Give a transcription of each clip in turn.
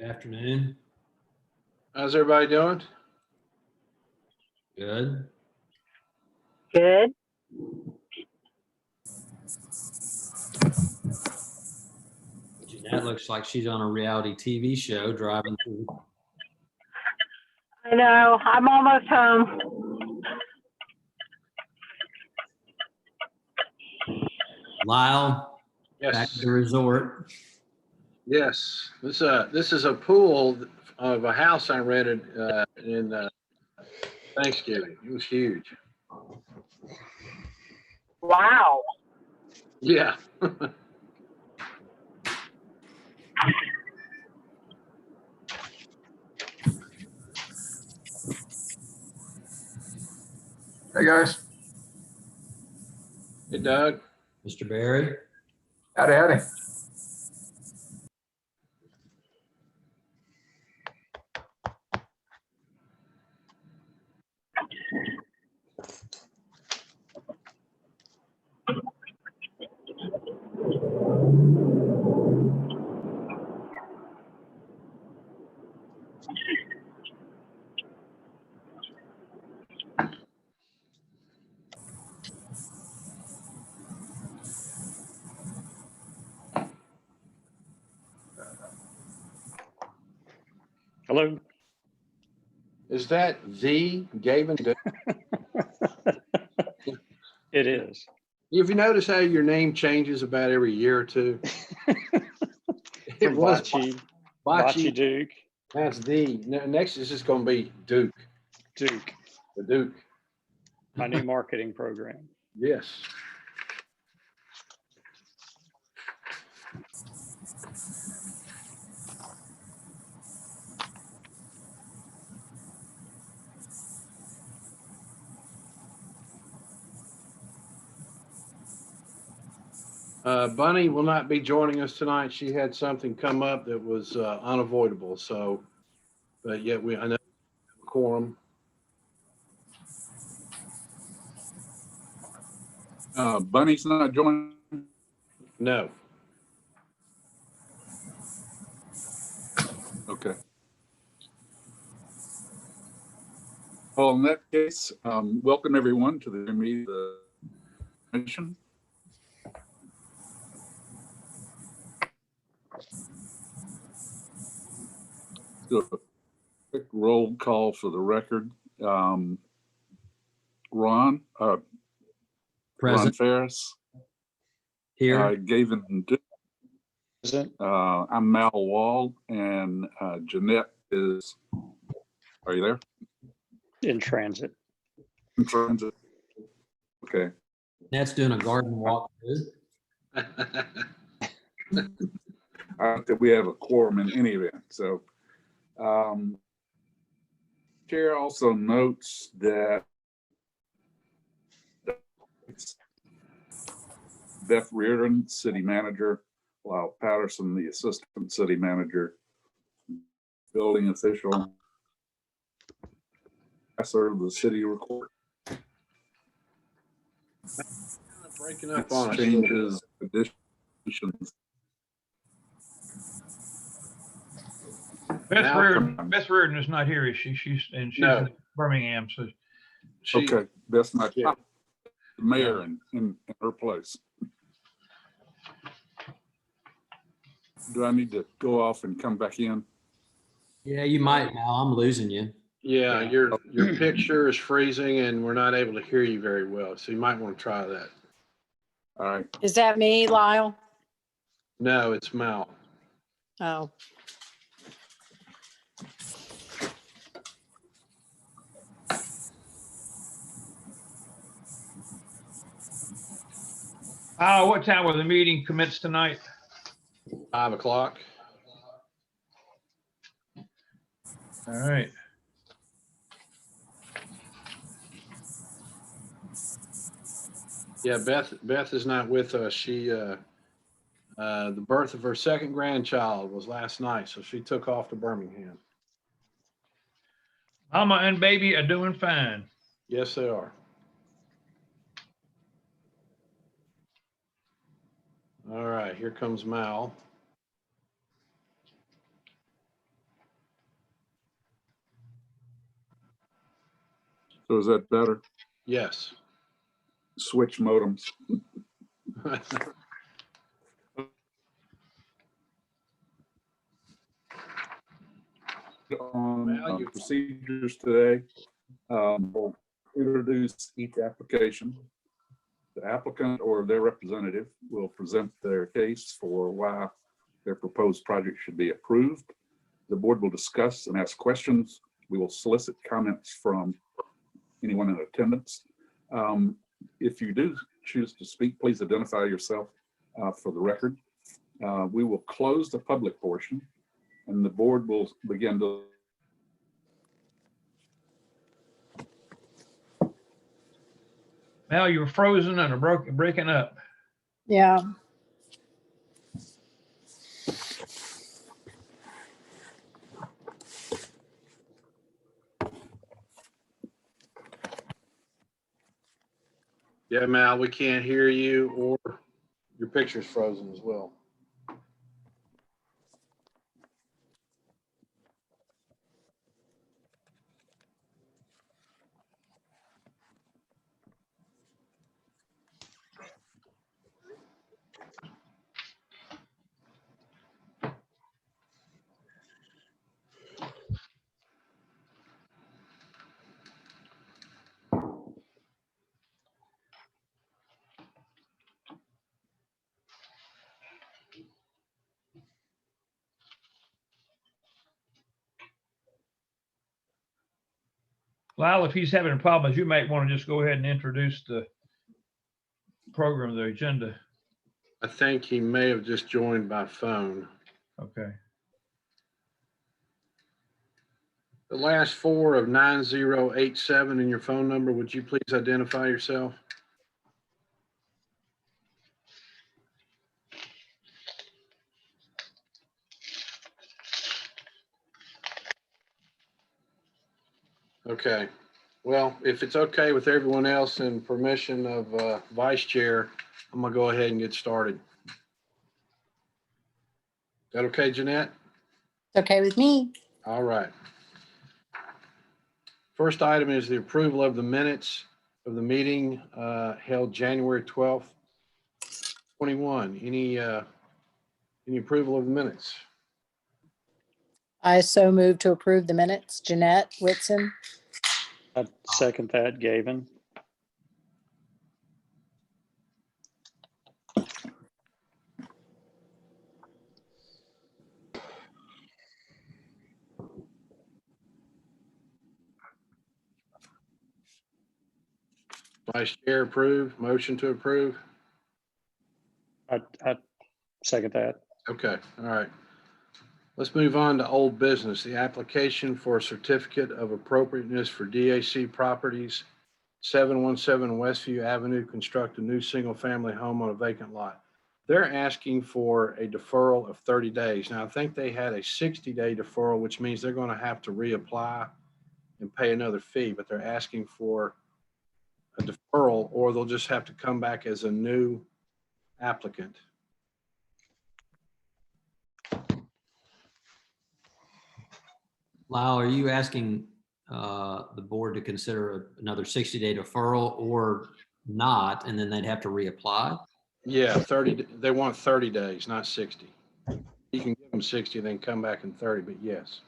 Afternoon. How's everybody doing? Good. Good. Jeanette looks like she's on a reality TV show driving through. I know. I'm almost home. Lyle, back Yes. to the resort. Yes. This is a pool of a house I rented in Thanksgiving. It was huge. Wow. Yeah. Hey guys, Hey, Doug. Mr. Barry. howdy, howdy. Hello. Is that the Gavin? It is. Have you noticed how your name changes about every year or two? It From was Bocce Bocce. Duke. That's the. Next is just going to be Duke. Duke. The Duke. My new marketing program. Yes. Bunny will not be joining us tonight. She had something come up that was unavoidable. So, but yet I know we have a quorum. Bunny's not joining. No. Okay. Well, in that case, welcome everyone to the meeting of the Demolition. Do a quick roll call for the record. Ron Present Ferris, here. Gavin Duke, Present. I'm Mal Wall, and Jeanette is, are you there? In transit. In transit. Okay. That's doing a garden walk. I think we have a quorum in any event. So, Chair also notes that Beth Reardon, City Manager, Lyle Patterson, the Assistant City Manager, Building Official, I serve the City Recorder. Breaking up on us. Changes, additions. Beth Reardon is not here, is she? She's No. in Birmingham, so Okay, that's not Yeah. the mayor in her place. Do I need to go off and come back in? Yeah, you might now. I'm losing you. Yeah, your picture is freezing and we're not able to hear you very well. So you might want to try that. All right. Is that me, Lyle? No, it's Mal. Oh, what time will the meeting commence tonight? 5 o'clock. All right. Yeah, Beth is not with us. She the birth of her second grandchild was last night, so she took off to Birmingham. Mama and baby are doing fine. Yes, they are. All right, here comes Mal. So is that better? Yes. Switch modems. On procedures today, we'll introduce each application. The applicant or their representative will present their case for why their proposed project should be approved. The board will discuss and ask questions. We will solicit comments from anyone in attendance. If you do choose to speak, please identify yourself for the record. We will close the public portion and the board will begin to. Mel, you were frozen and breaking up. Yeah. Yeah, Mal, we can't hear you, or your picture's frozen as well. Lyle, if he's having problems, you might want to just go ahead and introduce the program, the agenda. I think he may have just joined by phone. Okay. The last four of 9087 in your phone number, would you please identify yourself? Okay. Well, if it's okay with everyone else and permission of Vice Chair, I'm gonna go ahead and get started. Is that okay, Jeanette? It's okay with me. All right. First item is the approval of the minutes of the meeting held January 12th, 21. Any approval of the minutes? I so move to approve the minutes. Jeanette Whitson. I second that, Gavin. Vice Chair approve, motion to approve. I second that. Okay, all right. Let's move on to old business. The application for a certificate of appropriateness for DAC Properties, 717 Westview Avenue, construct a new single-family home on a vacant lot. They're asking for a deferral of 30 days. Now, I think they had a 60-day deferral, which means they're going to have to reapply and pay another fee, but they're asking for a deferral, or they'll just have to come back as a new applicant. Lyle, are you asking the board to consider another 60-day deferral or not, and then they'd have to reapply? Yeah, 30, they want 30 days, not 60. You can give them 60, then come back in 30, but yes.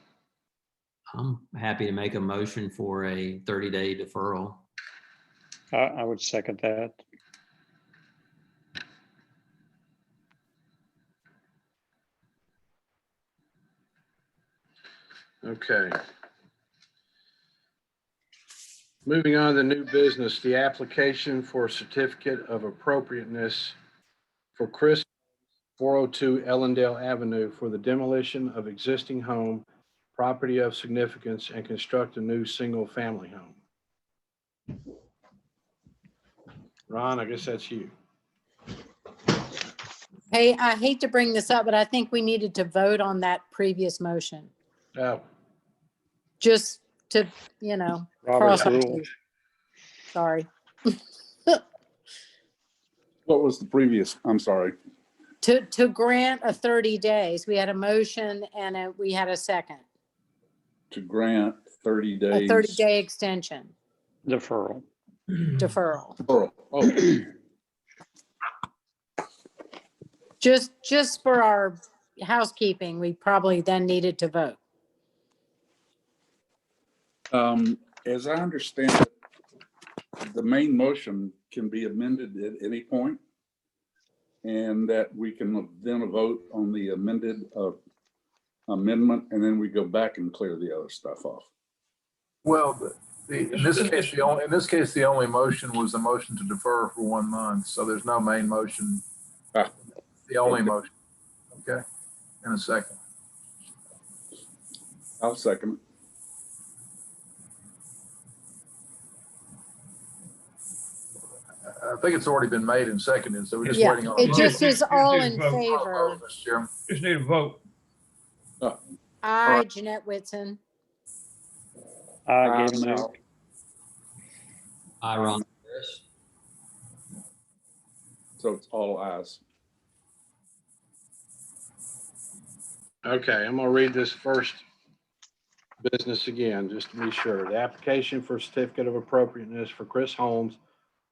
I'm happy to make a motion for a 30-day deferral. I would second that. Okay. Moving on to new business, the application for a certificate of appropriateness for Chris 402 Ellendale Avenue for the demolition of existing home, property of significance, and construct a new single-family home. Ron, I guess that's you. Hey, I hate to bring this up, but I think we needed to vote on that previous motion. Oh, Just to, Robert's cross our rule. T's. Sorry. What was the previous? I'm sorry. To grant a 30 days, we had a motion and we had a second, To grant 30 a days. 30-day extension. Deferral. deferral. Deferral. Oh, Just for our housekeeping, we probably then needed to vote. As I understand it, the main motion can be amended at any point, and that we can then vote on the amended amendment, and then we go back and clear the other stuff off. Well, in this case, the only motion was the motion to defer for 1 month, so there's no main motion. Ah. The only Okay. motion, okay, in a second. I'll second it. I think it's already been made and seconded, so we're just Yeah, waiting on. it just- just is all in vote. favor. Mr. Chairman. Just need a vote. I, Jeanette Whitson. I, Gavin Newt. I, Ron Ferris. So it's all ayes. okay, I'm gonna read this first business again, just to be sure. The application for certificate of appropriateness for Chris Holmes,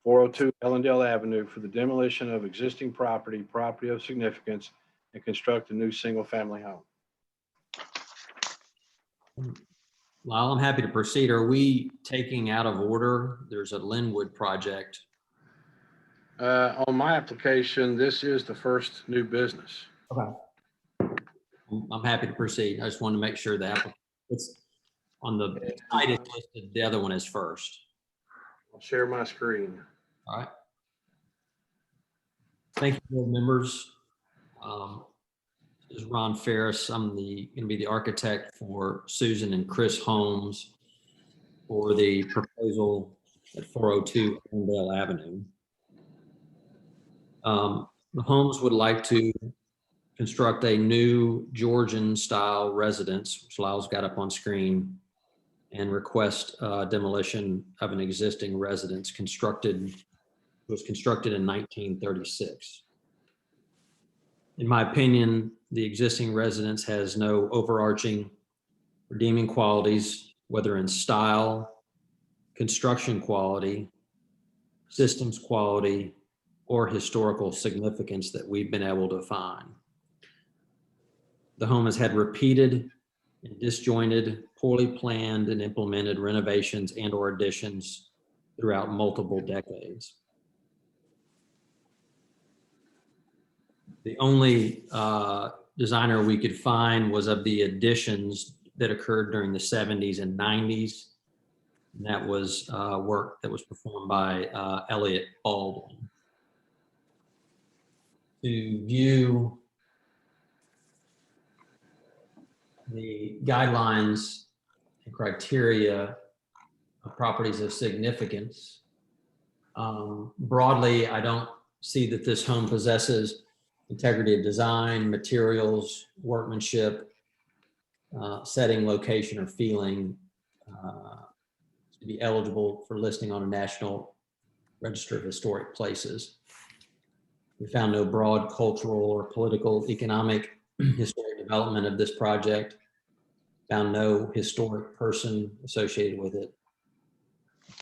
402 Ellendale Avenue, for the demolition of existing property of significance, and construct a new single-family home. Lyle, I'm happy to proceed. Are we taking out of order? There's a Linwood project. On my application, this is the first new business. I'm happy to proceed. I just wanted to make sure that it's on the site is listed, the other one is first. I'll share my screen. All right. Thank you, board members. This is Ron Ferris. I'm going to be the architect for Susan and Chris Holmes for the proposal at 402 Ellendale Avenue. The Holmes would like to construct a new Georgian-style residence, which Lyle's got up on screen, and request demolition of an existing residence was constructed in 1936. In my opinion, the existing residence has no overarching redeeming qualities, whether in style, construction quality, systems quality, or historical significance that we've been able to find. The home has had repeated and disjointed, poorly planned and implemented renovations and/or additions throughout multiple decades. The only designer we could find was of the additions that occurred during the 70s and 90s. And that was work that was performed by Elliot Baldwin. To view the guidelines and criteria of properties of significance, broadly, I don't see that this home possesses integrity of design, materials, workmanship, setting, location, or feeling to be eligible for listing on a National Register of Historic Places. We found no broad cultural or political, economic, historic development of this project, found no historic person associated with it.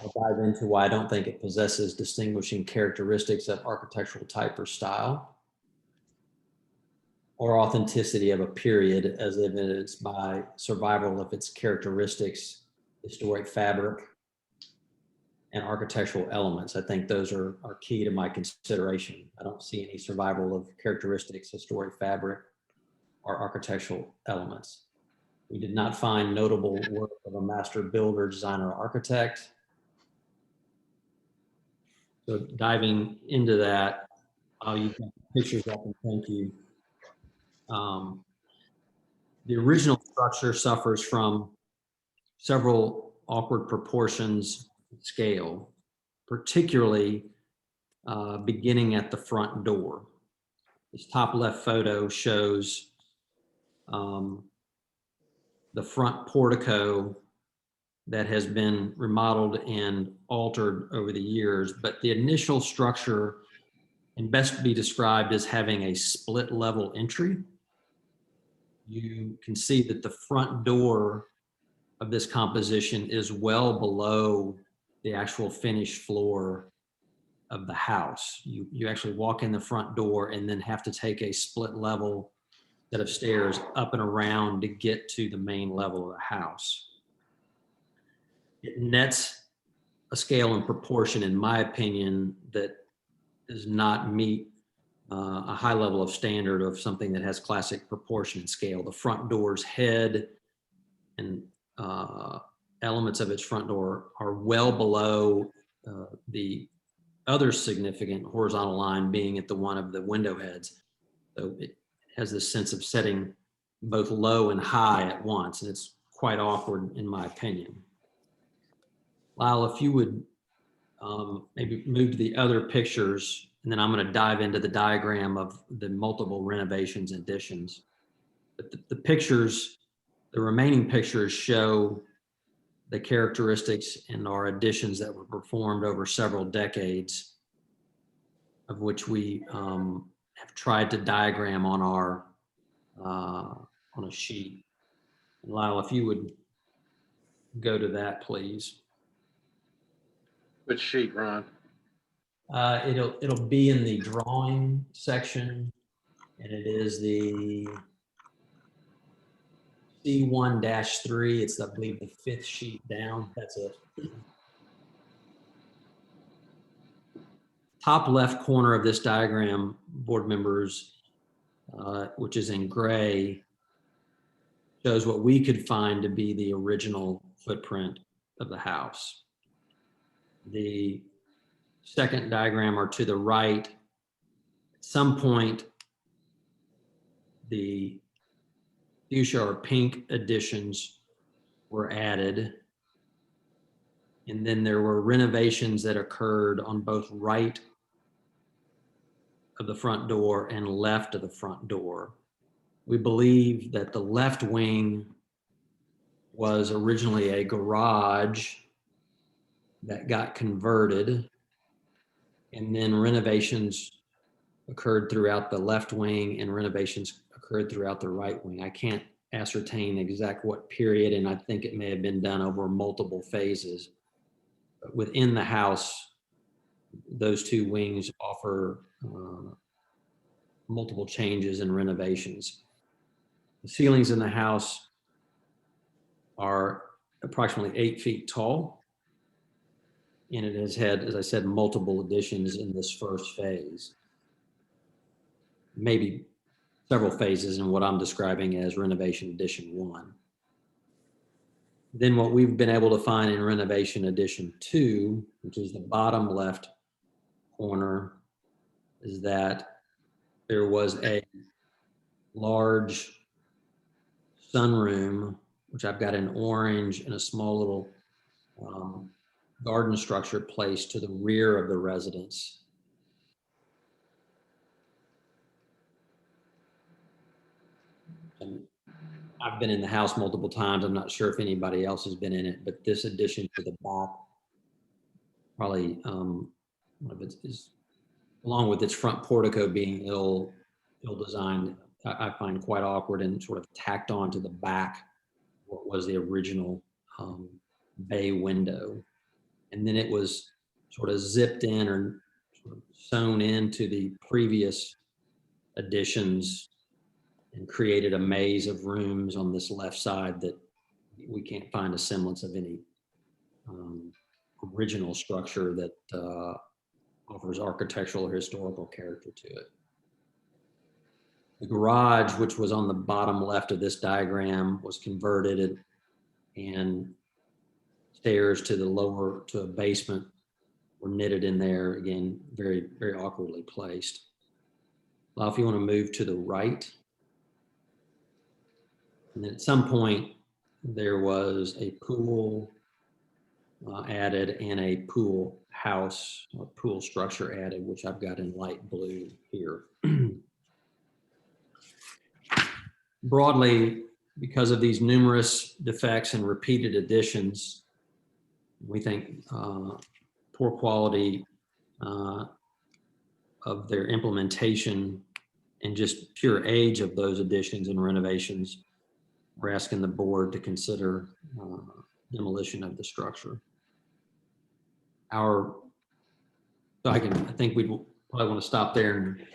I'll dive into why I don't think it possesses distinguishing characteristics of architectural type or style, or authenticity of a period as evidenced by survival of its characteristics, historic fabric, and architectural elements. I think those are key to my consideration. I don't see any survival of characteristics, historic fabric, or architectural elements. We did not find notable work of a master builder, designer, or architect. So diving into that, you can pictures up and thank you. The original structure suffers from several awkward proportions and scale, particularly beginning at the front door. This top left photo shows the front portico that has been remodeled and altered over the years, but the initial structure can best be described as having a split level entry. You can see that the front door of this composition is well below the actual finished floor of the house. You actually walk in the front door and then have to take a split level set of stairs up and around to get to the main level of the house. It nets a scale and proportion, in my opinion, that does not meet a high level of standard of something that has classic proportion and scale. The front door's head and elements of its front door are well below the other significant horizontal line being at the one of the window heads. So it has this sense of setting both low and high at once, and it's quite awkward in my opinion. Lyle, if you would maybe move to the other pictures, and then I'm going to dive into the diagram of the multiple renovations and additions. But the pictures, the remaining pictures show the characteristics and our additions that were performed over several decades, of which we have tried to diagram on our on a sheet. And Lyle, if you would go to that, please. Which sheet, Ron? It'll be in the drawing section, and it is the C1-3. It's, I believe, the 5th sheet down. That's it. Top left corner of this diagram, board members, which is in gray, shows what we could find to be the original footprint of the house. The second diagram, or to the right, at some point, the fuchsia or pink additions were added. And then there were renovations that occurred on both right of the front door and left of the front door. We believe that the left wing was originally a garage that got converted, and then renovations occurred throughout the left wing and renovations occurred throughout the right wing. I can't ascertain exact what period, and I think it may have been done over multiple phases. But within the house, those two wings offer multiple changes and renovations. The ceilings in the house are approximately 8 feet tall, and it has had, as I said, multiple additions in this first phase. Maybe several phases in what I'm describing as renovation addition 1. Then what we've been able to find in renovation addition 2, which is the bottom left corner, is that there was a large sunroom, which I've got in orange, and a small little garden structure placed to the rear of the residence. And I've been in the house multiple times. I'm not sure if anybody else has been in it, but this addition to the back, probably one of it is, along with its front portico being ill designed, I find quite awkward and sort of tacked on to the back what was the original bay window. And then it was sort of zipped in or sort of sewn into the previous additions and created a maze of rooms on this left side that we can't find a semblance of any original structure that offers architectural or historical character to it. The garage, which was on the bottom left of this diagram, was converted, and stairs to the lower, to a basement, were knitted in there, again, very, very awkwardly placed. Now, if you want to move to the right, and then at some point, there was a pool added and a pool house, or pool structure added, which I've got in light blue here. Broadly, because of these numerous defects and repeated additions, we think poor quality of their implementation and just pure age of those additions and renovations, we're asking the board to consider demolition of the structure. I think we'd probably want to stop there and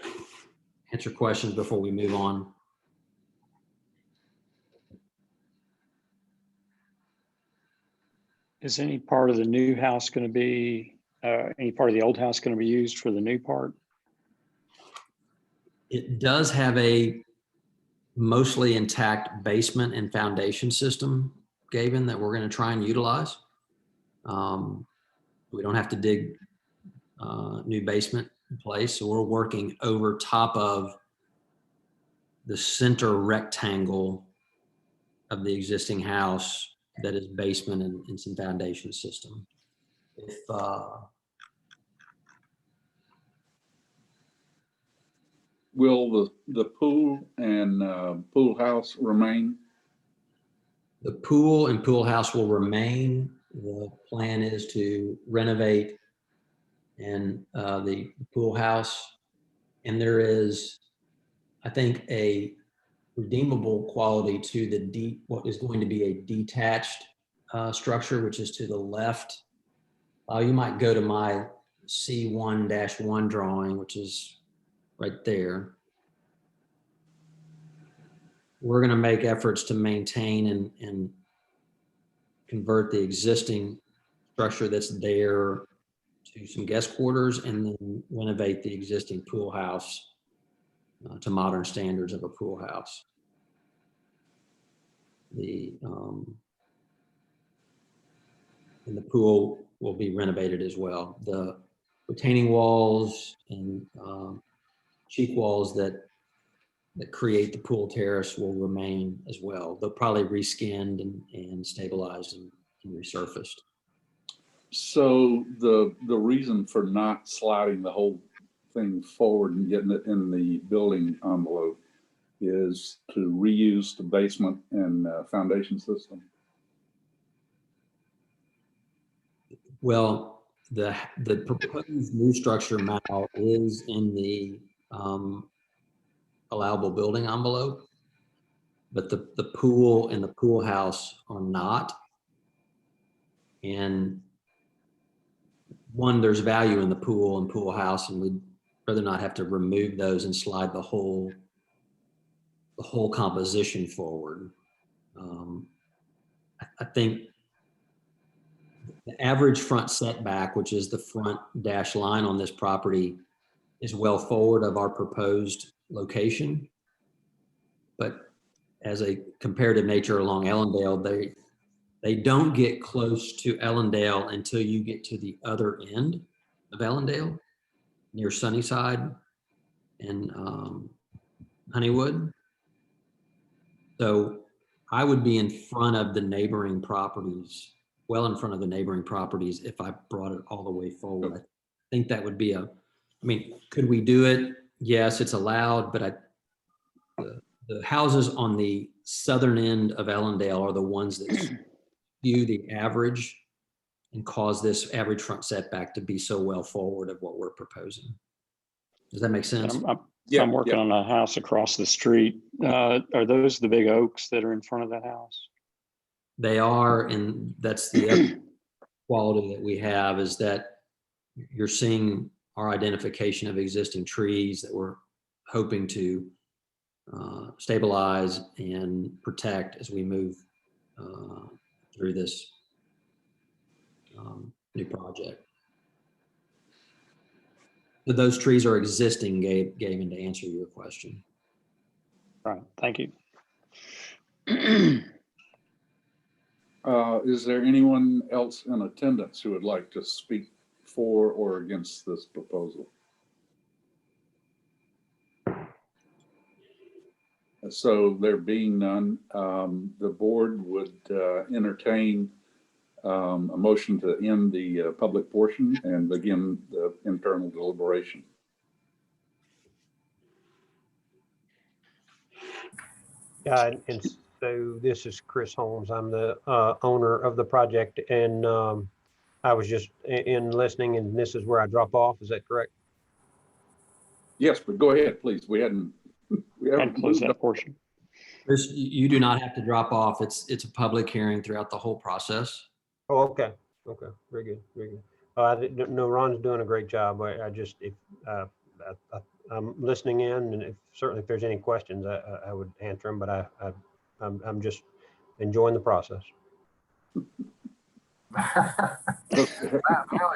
answer questions before we move on. Is any part of the new house going to be, any part of the old house going to be used for the new part? It does have a mostly intact basement and foundation system, Gavin, that we're going to try and utilize. We don't have to dig new basement in place, so we're working over top of the center rectangle of the existing house that is basement and some foundation system. If Will the pool and pool house remain? the pool and pool house will remain, the plan is to renovate and the pool house, and there is, I think, a redeemable quality to the what is going to be a detached structure, which is to the left. You might go to my C1-1 drawing, which is right there. We're going to make efforts to maintain and convert the existing structure that's there to some guest quarters, and then renovate the existing pool house to modern standards of a pool house. And the pool will be renovated as well. The retaining walls and cheek walls that create the pool terrace will remain as well. They'll probably reskinned and stabilized and resurfaced. So the reason for not sliding the whole thing forward and getting it in the building envelope is to reuse the basement and foundation system? Well, the proposed new structure, Mal, is in the allowable building envelope, but the pool and the pool house are not. And one, there's value in the pool and pool house, and we'd rather not have to remove those and slide the whole composition forward. I think the average front setback, which is the front dash line on this property, is well forward of our proposed location. But as a comparative nature along Ellendale, they don't get close to Ellendale until you get to the other end of Ellendale, near Sunnyside and Honeywood. So I would be in front of the neighboring properties, well in front of the neighboring properties, if I brought it all the way forward. I think that would be could we do it? Yes, it's allowed, but the houses on the southern end of Ellendale are the ones that skew the average and cause this average front setback to be so well forward of what we're proposing. Does that make sense? I'm working on a house across the street. Are those the big oaks that are in front of that house? They are, and that's the other quality that we have, is that you're seeing our identification of existing trees that we're hoping to stabilize and protect as we move through this new project. So those trees are existing, Gavin, to answer your question. Right, thank you. Is there anyone else in attendance who would like to speak for or against this proposal? So there being none, the board would entertain a motion to end the public portion and begin the internal deliberation. And so this is Chris Holmes. I'm the owner of the project, and I was just in listening, and this is where I drop off. Is that correct? Yes, but go ahead, please. We haven't Close that portion. Chris, you do not have to drop off. It's a public hearing throughout the whole process. Oh, okay. Okay. Very good. Very good. No, Ron's doing a great job. I just, if, I'm listening in, and certainly if there's any questions, I would answer them, but I'm just enjoying the process. Mal,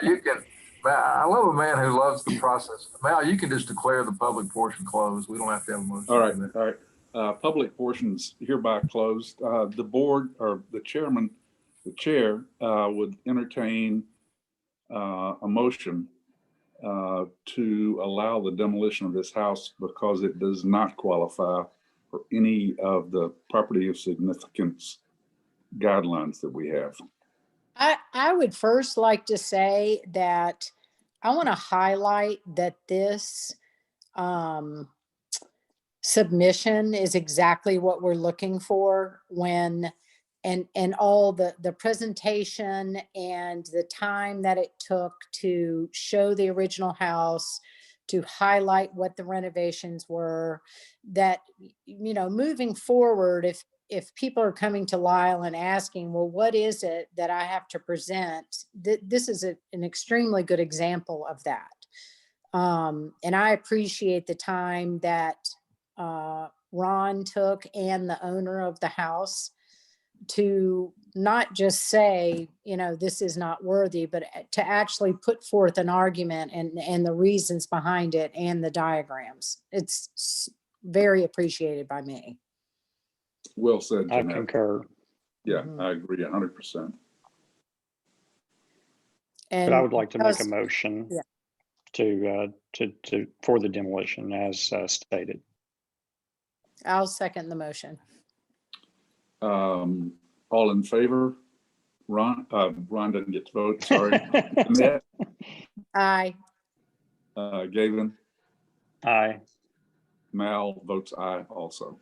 you can, I love a man who loves the process. Mal, you can just declare the public portion closed. We don't have to have a motion. All right, all right. Public portions hereby closed. The board or the chair would entertain a motion to allow the demolition of this house because it does not qualify for any of the property of significance guidelines that we have. I would first like to say that I want to highlight that this submission is exactly what we're looking for when, and all the presentation and the time that it took to show the original house, to highlight what the renovations were, that, you know, moving forward, if people are coming to Lyle and asking, well, what is it that I have to present? This is an extremely good example of that. And I appreciate the time that Ron took and the owner of the house to not just say, you know, this is not worthy, but to actually put forth an argument and the reasons behind it and the diagrams. It's very appreciated by me. Well said, I Jeanette. concur. Yeah, I agree 100%. And But I would like to make a because- motion Yeah. to for the demolition as stated. I'll second the motion. All in favor? Ron doesn't get to vote, sorry. Jeanette, Aye. Gavin, Aye. Mal votes aye also.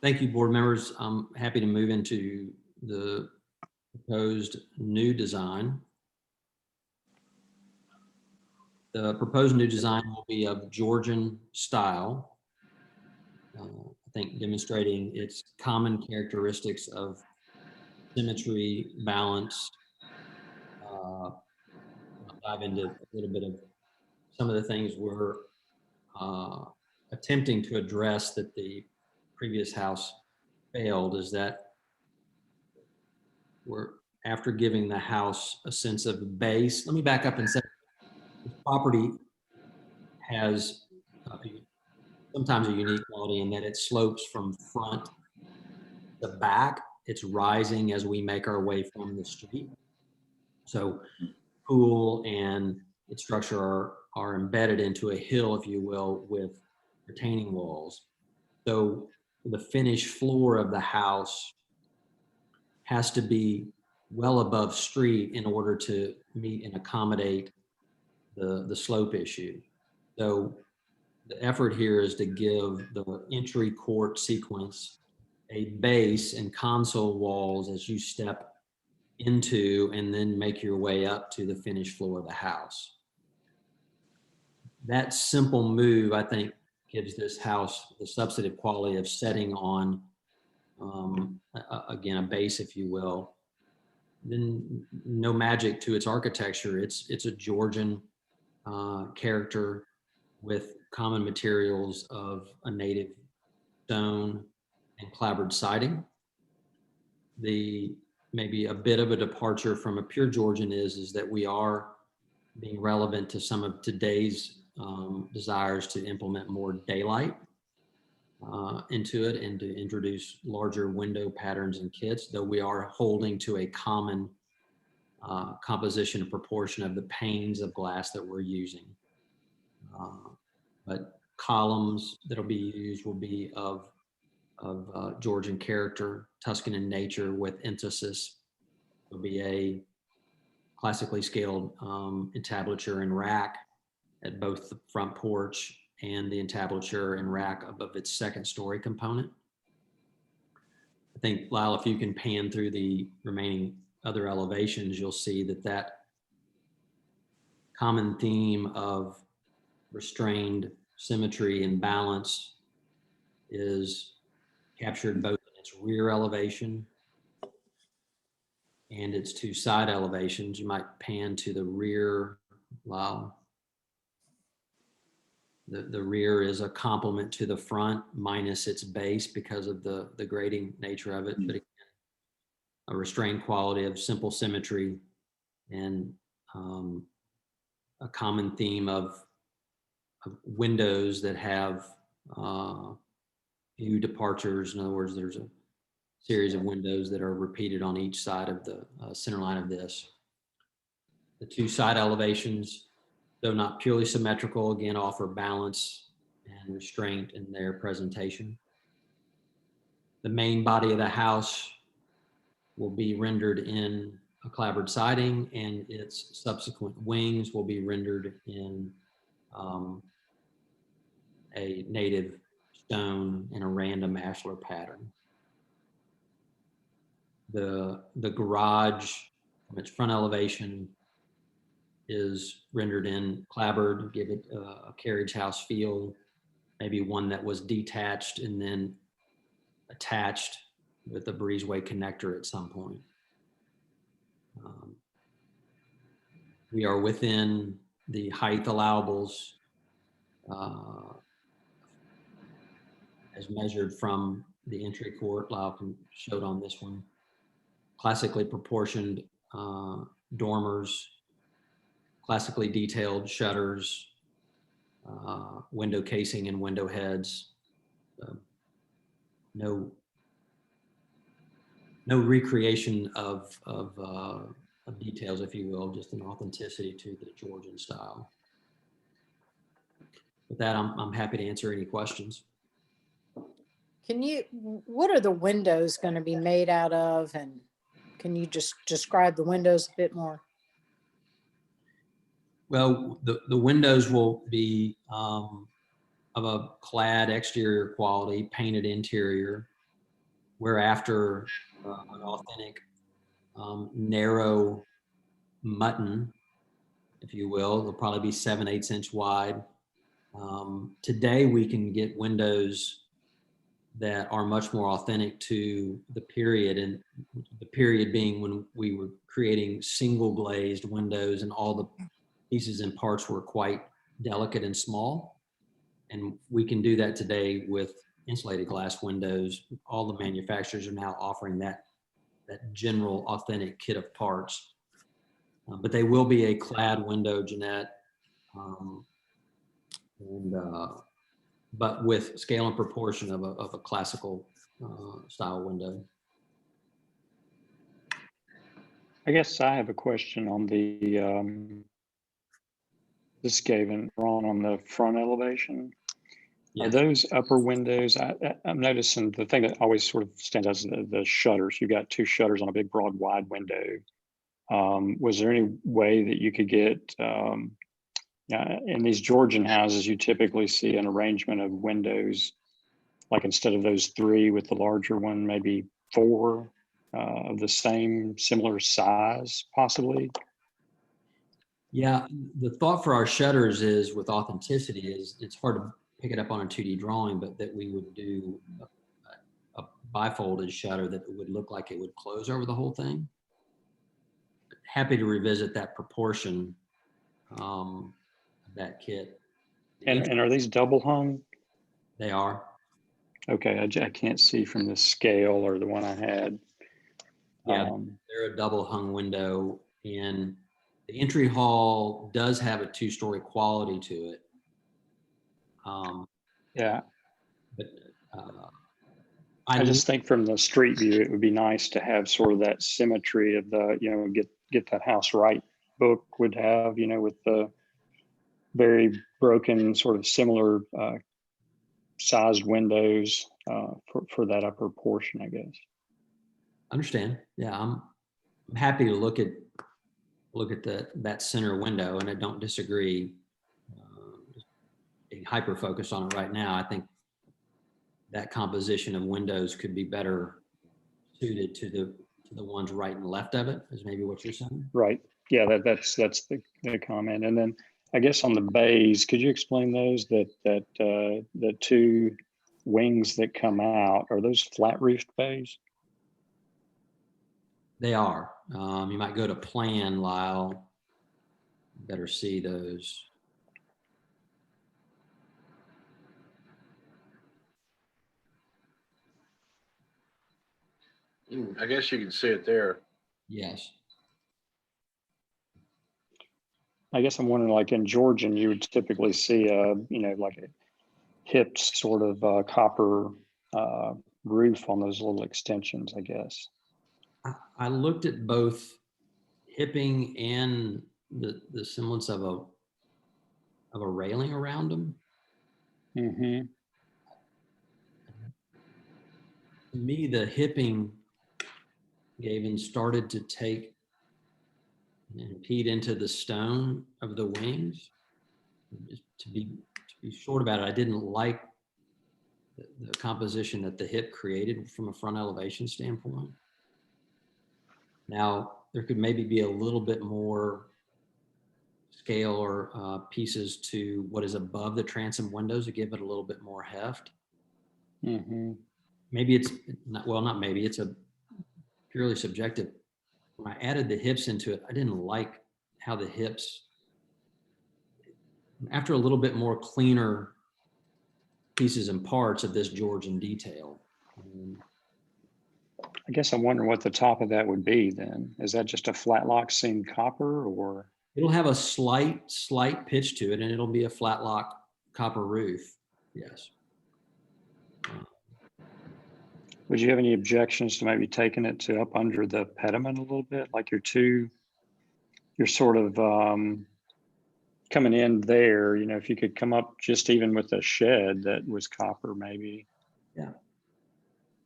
Thank you, board members. I'm happy to move into the proposed new design. The proposed new design will be of Georgian style. I think demonstrating its common characteristics of symmetry, balance. I'll dive into a little bit of some of the things we're attempting to address that the previous house failed, is that we're, after giving the house a sense of base. Let me back up and say the property has sometimes a unique quality in that it slopes from front to back. It's rising as we make our way from the street. So pool and its structure are embedded into a hill, if you will, with retaining walls. So the finished floor of the house has to be well above street in order to meet and accommodate the slope issue. So the effort here is to give the entry court sequence a base and console walls as you step into and then make your way up to the finished floor of the house. That simple move, I think, gives this house the substantive quality of setting on, again, a base, if you will. Then no magic to its architecture. It's a Georgian character with common materials of a native stone and clapboard siding. The maybe a bit of a departure from a pure Georgian is that we are being relevant to some of today's desires to implement more daylight into it and to introduce larger window patterns and kits, though we are holding to a common composition and proportion of the panes of glass that we're using. But columns that'll be used will be of Georgian character, Tuscan in nature with emphasis. There'll be a classically scaled entablature and rack at both the front porch and the entablature and rack above its second story component. I think, Lyle, if you can pan through the remaining other elevations, you'll see that common theme of restrained symmetry and balance is captured both in its rear elevation and its two side elevations. You might pan to the rear, Lyle. The rear is a complement to the front minus its base because of the grading nature of it. But again, a restrained quality of simple symmetry and a common theme of windows that have view departures. In other words, there's a series of windows that are repeated on each side of the center line of this. The two side elevations, though not purely symmetrical, again, offer balance and restraint in their presentation. The main body of the house will be rendered in a clapboard siding, and its subsequent wings will be rendered in a native stone in a random ashlar pattern. The garage from its front elevation is rendered in clapboard, give it a carriage house feel, maybe one that was detached and then attached with a breezeway connector at some point. We are within the height allowables as measured from the entry court. Lyle showed on this one. Classically proportioned dormers, classically detailed shutters, window casing and window heads. No recreation of details, if you will, just an authenticity to the Georgian style. With that, I'm happy to answer any questions. What are the windows going to be made out of? And can you just describe the windows a bit more? Well, the windows will be of a clad exterior quality, painted interior, whereafter an authentic narrow mutton, if you will. They'll probably be 7/8 inch wide. Today we can get windows that are much more authentic to the period, and the period being when we were creating single glazed windows and all the pieces and parts were quite delicate and small. And we can do that today with insulated glass windows. All the manufacturers are now offering that general authentic kit of parts. But they will be a clad window, Jeanette, but with scale and proportion of a classical style window. I guess I have a question on the this Gavin drawn on the front elevation. Yes. Are those upper windows? I'm noticing the thing that always sort of stands out is the shutters. You got two shutters on a big, broad, wide window. Was there any way that you could get, in these Georgian houses, you typically see an arrangement of windows, like instead of those three with the larger one, maybe four of the same similar size, possibly? Yeah, the thought for our shutters is with authenticity is it's hard to pick it up on a 2D drawing, but that we would do a bifolded shutter that would look like it would close over the whole thing. Happy to revisit that proportion of that kit. And are these double hung? They are. Okay, I can't see from the scale or the one I had. Yeah, they're a double hung window, and the entry hall does have a 2-story quality to it. Yeah. But I just think from the street view, it would be nice to have sort of that symmetry of the, get that house right book would have, with the very broken sort of similar sized windows for that upper portion, I guess. Understand. Yeah, I'm happy to look at that center window, and I don't disagree. Being hyper focused on it right now, I think that composition of windows could be better suited to the ones right and left of it, is maybe what you're saying. Right. Yeah, that's the comment. And then I guess on the bays, could you explain those, that the two wings that come out, are those flat roofed bays? They are. You might go to plan, Lyle. Better see those. I guess you can see it there. Yes. I guess I'm wondering, like in Georgian, you would typically see like a hipped sort of copper roof on those little extensions, I guess. I looked at both hipping and the semblance of a railing around them. Mm-hmm. To me, the hipping, Gavin, started to take and impede into the stone of the wings. To be short about it, I didn't like the composition that the hip created from a front elevation standpoint. Now, there could maybe be a little bit more scale or pieces to what is above the transom windows to give it a little bit more heft. Mm-hmm. Maybe it's not, well, not maybe, it's a purely subjective. When I added the hips into it, I didn't like how the hips, after a little bit more cleaner pieces and parts of this Georgian detail. I guess I'm wondering what the top of that would be then. Is that just a flat lock seamed copper, or? It'll have a slight pitch to it, and it'll be a flat lock copper roof. Yes. Would you have any objections to maybe taking it to up under the pediment a little bit? Like you're sort of coming in there, if you could come up just even with a shed that was copper maybe. Yeah.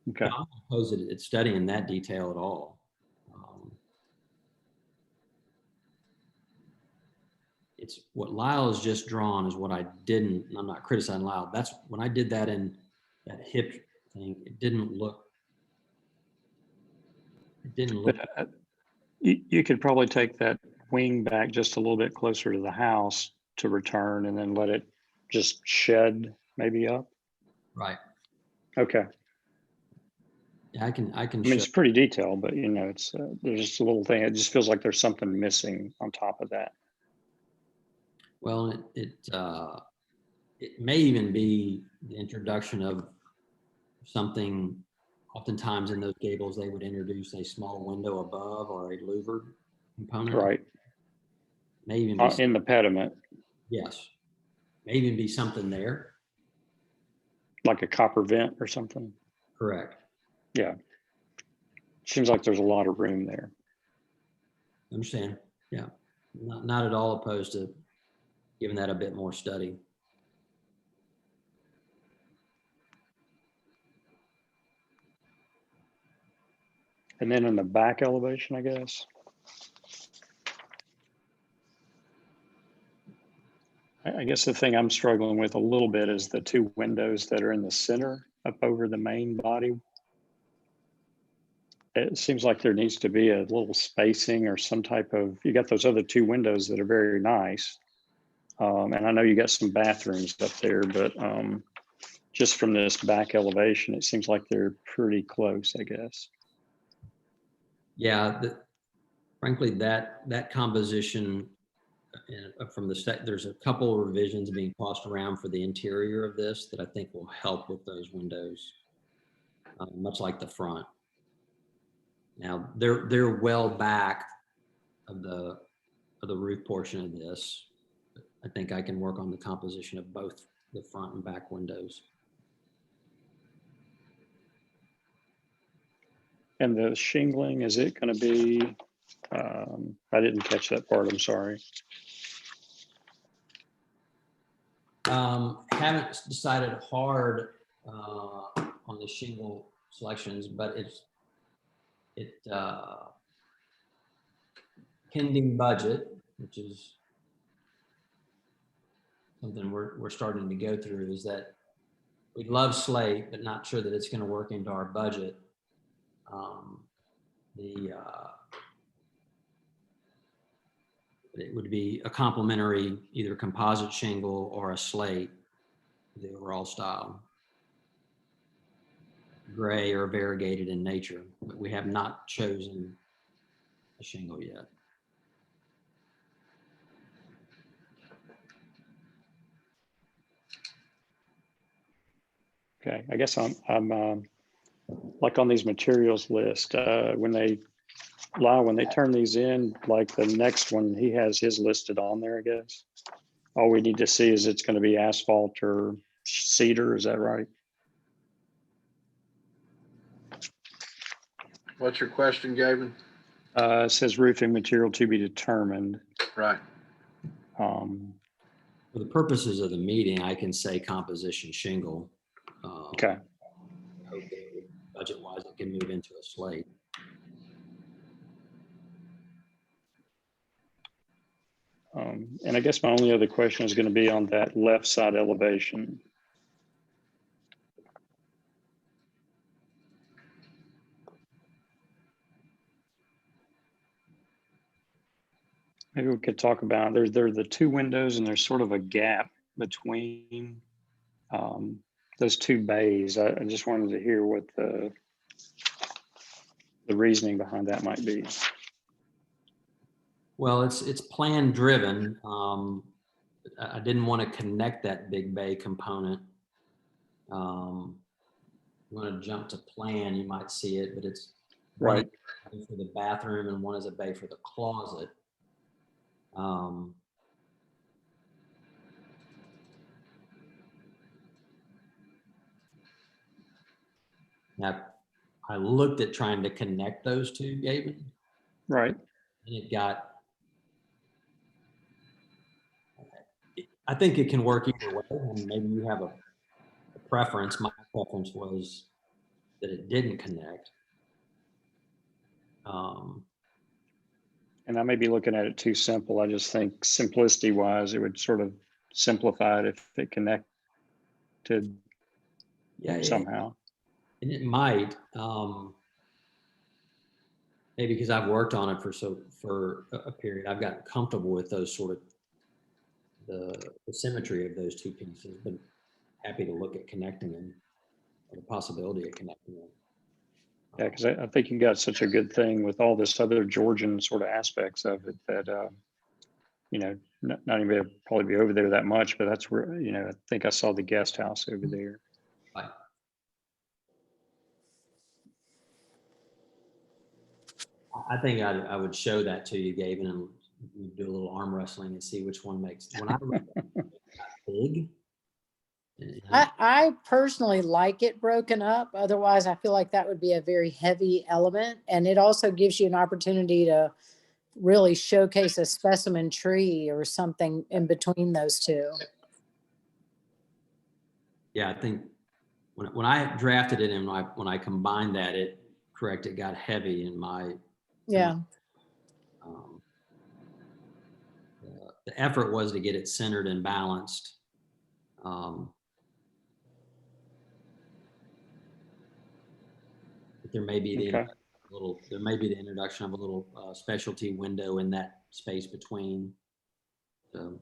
Okay. I'm not opposed to it studying that detail at all. It's what Lyle has just drawn is what I didn't, and I'm not criticizing Lyle. That's when I did that in that hip thing, it didn't look. But, you could probably take that wing back just a little bit closer to the house to return and then let it just shed maybe up. Right. Okay. Yeah, I can. I mean, it's pretty detailed, but it's there's just a little thing. It just feels like there's something missing on top of that. Well, it may even be the introduction of something. Oftentimes in those gables, they would introduce a small window above or a louvered component. Right. May even be in the pediment. Yes. May even be something there. Like a copper vent or something. Correct. Yeah. Seems like there's a lot of room there. Understand. Yeah. Not at all opposed to giving that a bit more study. And then in the back elevation, I guess. I guess the thing I'm struggling with a little bit is the two windows that are in the center up over the main body. It seems like there needs to be a little spacing or some type of, you got those other two windows that are very nice. And I know you got some bathrooms up there, but just from this back elevation, it seems like they're pretty close, I guess. Yeah, frankly, that composition from the there's a couple of revisions being tossed around for the interior of this that I think will help with those windows, much like the front. Now they're well back of the roof portion of this. I think I can work on the composition of both the front and back windows. And the shingling, is it going to be, I didn't catch that part, I'm sorry. Haven't decided hard on the shingle selections, but it's pending budget, which is something we're starting to go through, is that we love slate, but not sure that it's going to work into our budget. It would be a complementary either composite shingle or a slate, the overall style. Gray or variegated in nature, but we have not chosen the shingle yet. Okay, I guess I'm like on these materials list, when they turn these in, like the next one, he has his listed on there, I guess. All we need to see is it's going to be asphalt or cedar, is that right? What's your question, Gavin? It says roofing material to be determined. Right. For the purposes of the meeting, I can say composition shingle. Okay. Hope that budget-wise, it can move into a slate. And I guess my only other question is going to be on that left side elevation. Maybe we could talk about, there are the two windows and there's sort of a gap between those two bays. I just wanted to hear what the reasoning behind that might be. Well, it's plan driven. I didn't want to connect that big bay component. You want to jump to plan, you might see it, but it's Right. one for the bathroom and one is a bay for the closet. Now, I looked at trying to connect those two, Gavin, Right. and it got, I think it can work either way, and maybe you have a preference. My preference was that it didn't connect. And I may be looking at it too simple. I just think simplicity wise, it would sort of simplify it if it connected Yeah, somehow. and it might, maybe because I've worked on it for a period, I've gotten comfortable with those sort of the symmetry of those two pieces, but happy to look at connecting them, or the possibility of connecting them. Yeah, because I think you got such a good thing with all this other Georgian sort of aspects of it that, you know, not even probably be over there that much, but that's where, you know, I think I saw the guest house over there. Right. I think I would show that to you, Gavin, and we do a little arm wrestling and see which one makes, when I look at it, big. I personally like it broken up. Otherwise, I feel like that would be a very heavy element. And it also gives you an opportunity to really showcase a specimen tree or something in between those two. Yeah, I think when I drafted it and when I combined that, it got heavy in my. Yeah. The effort was to get it centered and balanced. But there may be the introduction of a little specialty window in that space between. So.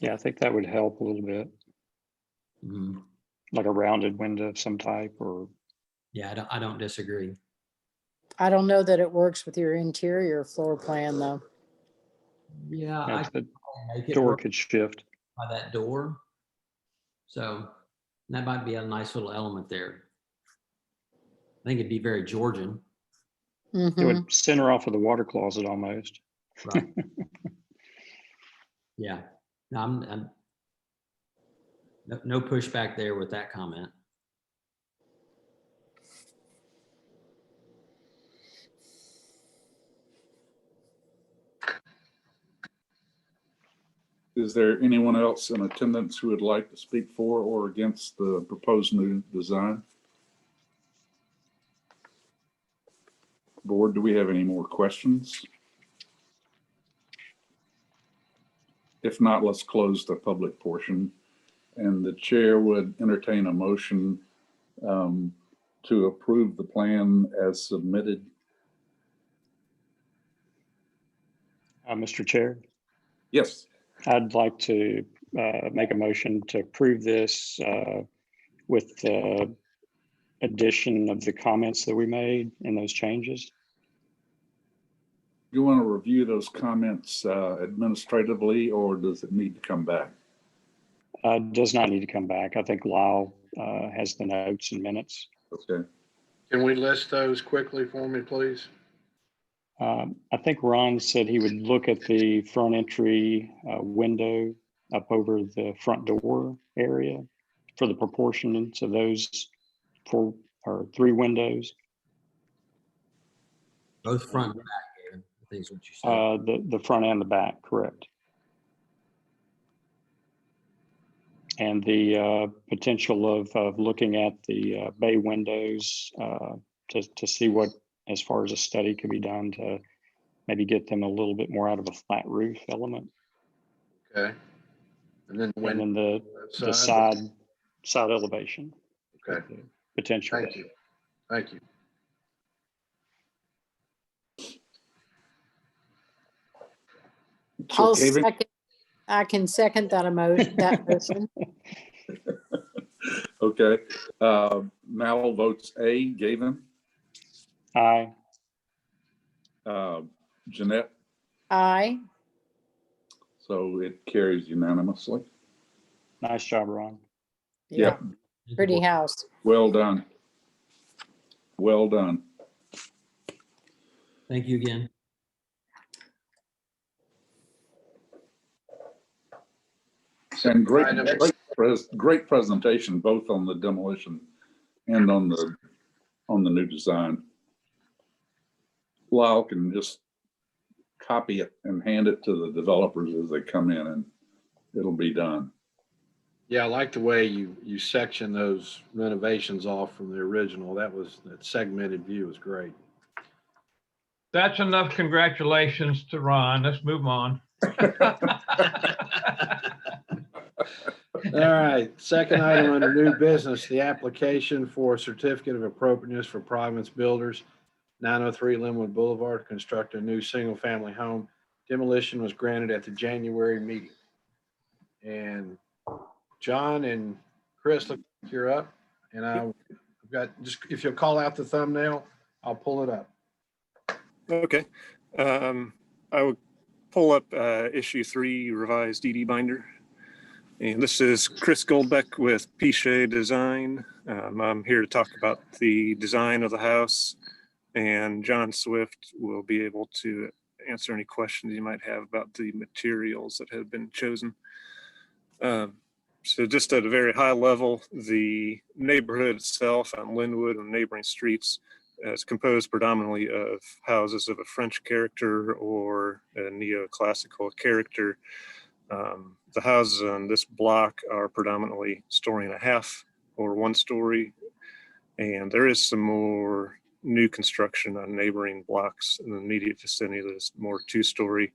Yeah, I think that would help a little bit. Mm-hmm. Like a rounded window of some type, or. Yeah, I don't disagree. I don't know that it works with your interior floor plan though. Yeah, The make it door work could shift. by that door. So that might be a nice little element there. I think it'd be very Georgian. Mm-hmm. It would center off of the water closet almost. Right. Yeah. No, I'm no pushback there with that comment. Is there anyone else in attendance who would like to speak for or against the proposed new design? Board, do we have any more questions? If not, let's close the public portion. And the chair would entertain a motion to approve the plan as submitted. Mr. Chair, Yes. I'd like to make a motion to approve this with the addition of the comments that we made and those changes. You want to review those comments administratively, or does it need to come back? Does not need to come back. I think Lyle has the notes and minutes. Okay. Can we list those quickly for me, please? I think Ron said he would look at the front entry window up over the front door area for the proportions of those 4 or 3 windows. Both front and back, David, I think is what you said. The front and the back, correct. And the potential of looking at the bay windows to see what, as far as a study could be done to maybe get them a little bit more out of a flat roof element. Okay. And then And then the side elevation. Okay. Potential. Thank you. Thank you. I'll So, David? second, I can second that emotion, that motion. Okay. Mal votes A. Gavin, Aye. Jeanette, Aye. so it carries unanimously. Nice job, Ron. Yeah, pretty house. Well done. Well done. Thank you again. And great, Items. great presentation, both on the demolition and on the new design. Lyle can just copy it and hand it to the developers as they come in, and it'll be done. Yeah, I like the way you section those renovations off from the original. That segmented view was great. That's enough congratulations to Ron. Let's move on. All right, second item under new business, the application for a certificate of appropriateness for Providence Builders, 903 Linwood Boulevard, to construct a new single-family home. Demolition was granted at the January meeting. And John and Chris, look, you're up. And I've got, just if you'll call out the thumbnail, I'll pull it up. Okay. I would pull up issue 3 revised DD binder. And this is Chris Goldbeck with Pichet Design. I'm here to talk about the design of the house, and John Swift will be able to answer any questions you might have about the materials that have been chosen. So just at a very high level, the neighborhood itself on Linwood and neighboring streets is composed predominantly of houses of a French character or a neoclassical character. The houses on this block are predominantly 1.5 stories or 1 story, and there is some more new construction on neighboring blocks in the immediate vicinity that is more 2-story.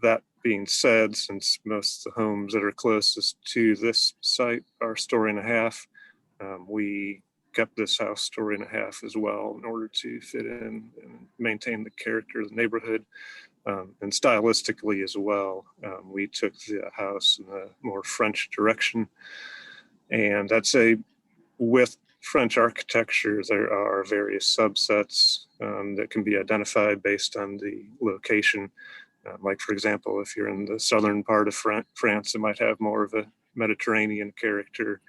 That being said, since most of the homes that are closest to this site are 1.5 stories, we kept this house 1.5 stories as well in order to fit in and maintain the character of the neighborhood. And stylistically as well, we took the house in a more French direction. And I'd say with French architecture, there are various subsets that can be identified based on the location. Like, for example, if you're in the southern part of France, it might have more of a Mediterranean character.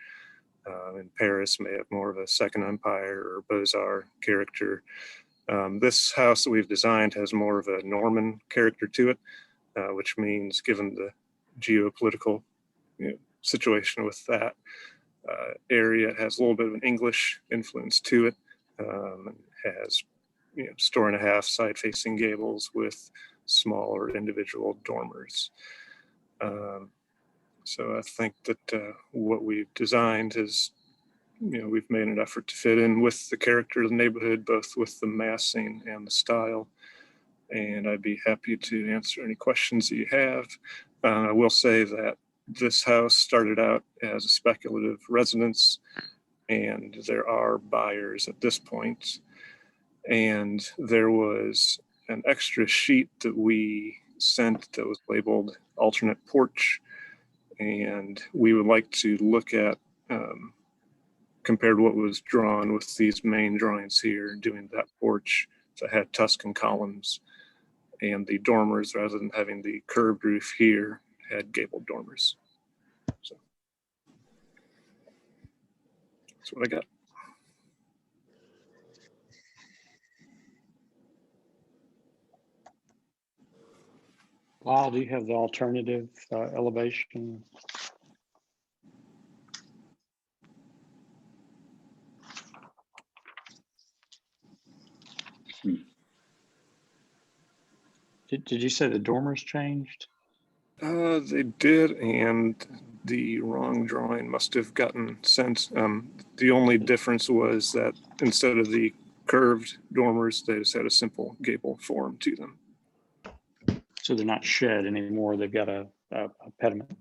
In Paris may have more of a Second Empire or Beaux-Arts character. This house that we've designed has more of a Norman character to it, which means, given the geopolitical situation with that area, it has a little bit of an English influence to it. Has 1.5 side-facing gables with smaller individual dormers. So I think that what we've designed is, we've made an effort to fit in with the character of the neighborhood, both with the massing and the style. And I'd be happy to answer any questions that you have. I will say that this house started out as a speculative residence, and there are buyers at this point. And there was an extra sheet that we sent that was labeled alternate porch. And we would like to look at, compared to what was drawn with these main drawings here, doing that porch that had Tuscan columns. and the dormers, rather than having the curved roof here, had gabled dormers. So that's what I got. Lyle, do you have the alternative elevation? Did you say the dormers changed? They did, and the wrong drawing must have gotten sent. The only difference was that instead of the curved dormers, they just had a simple gable form to them. So they're not shed anymore. They've got a pediment.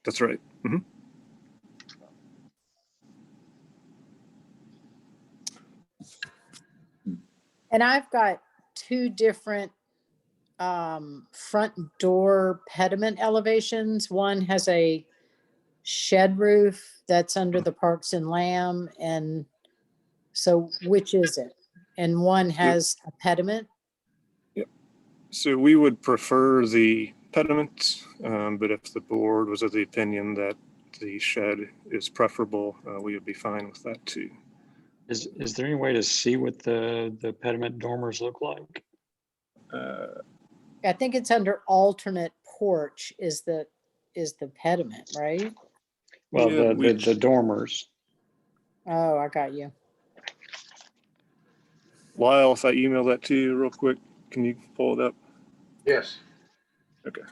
That's right. Mhm. And I've got two different front door pediment elevations. One has a shed roof that's under the Parks and Lamb. And so which is it? And one has a pediment. So we would prefer the pediment, but if the board was of the opinion that the shed is preferable, we would be fine with that too. Is there any way to see what the pediment dormers look like? I think it's under alternate porch is the pediment, right? Well, Yeah, the dormers. Oh, I got you. Lyle, if I email that to you real quick, can you pull it up? Yes. Okay.